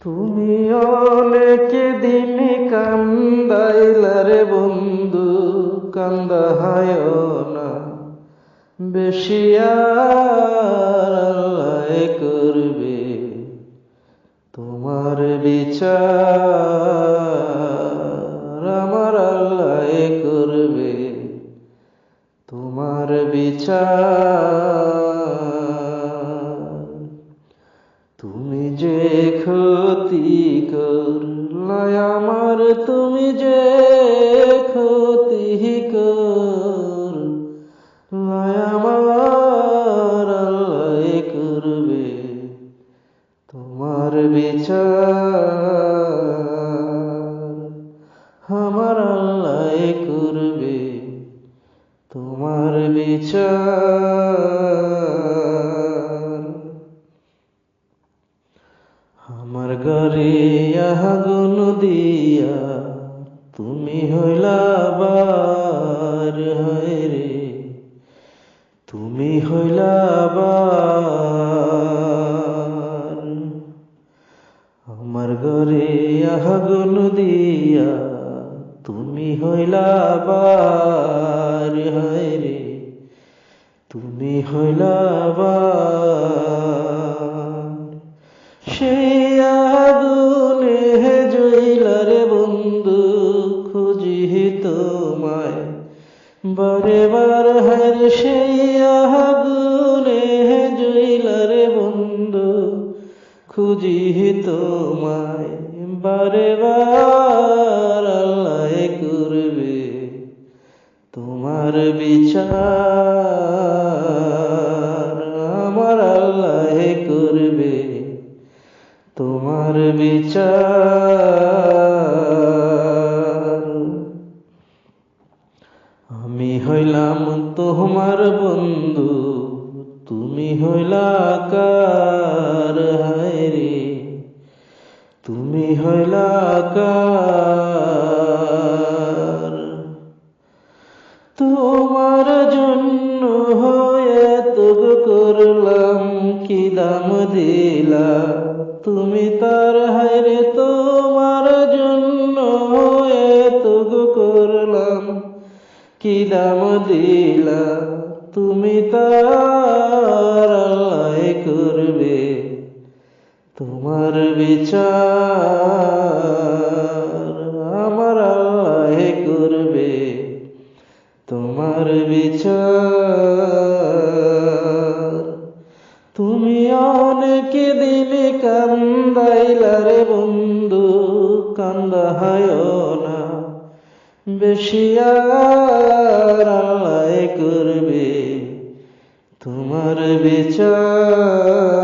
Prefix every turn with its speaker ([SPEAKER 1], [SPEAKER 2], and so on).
[SPEAKER 1] তুমি অনেক দিন কান্দাইলারে বন্ধু, কান্দাহায় না বেশি আর আল্লাহ করবে তোমার বিচার। আমার আল্লাহ করবে তোমার বিচার। তুমি যে ক্ষতি করলাই আমার, তুমি যে ক্ষতি করলাই আমার, আল্লাহ করবে তোমার বিচার। আমার আল্লাহ করবে তোমার বিচার। আমার ঘরে আগুন দিয়া তুমি হইলা বার, হায় রে তুমি হইলা বার। আমার ঘরে আগুন দিয়া তুমি হইলা বার, হায় রে তুমি হইলা বার। সেই আগুনে জ্বইলারে বন্ধু খুঁজি তোমায় বারে বার, হায় সেই আগুনে জ্বইলারে বন্ধু খুঁজি তোমায় বারে বার। আল্লাহ করবে তোমার বিচার। আমার আল্লাহ করবে তোমার বিচার। আমি হইলাম তোমার বন্ধু, তুমি হইলা কার, হায় রে তুমি হইলা কার। তোমার জন্য হয়ে তুগ করলাম কি দাম দিলা তুমি তার, হায় রে তোমার জন্য হয়ে তুগ করলাম কি দাম দিলা তুমি তার। আল্লাহ করবে তোমার বিচার। আমার আল্লাহ করবে তোমার বিচার। তুমি অনেক দিন কান্দাইলারে বন্ধু, কান্দাহায় না বেশি আর আল্লাহ করবে তোমার বিচার।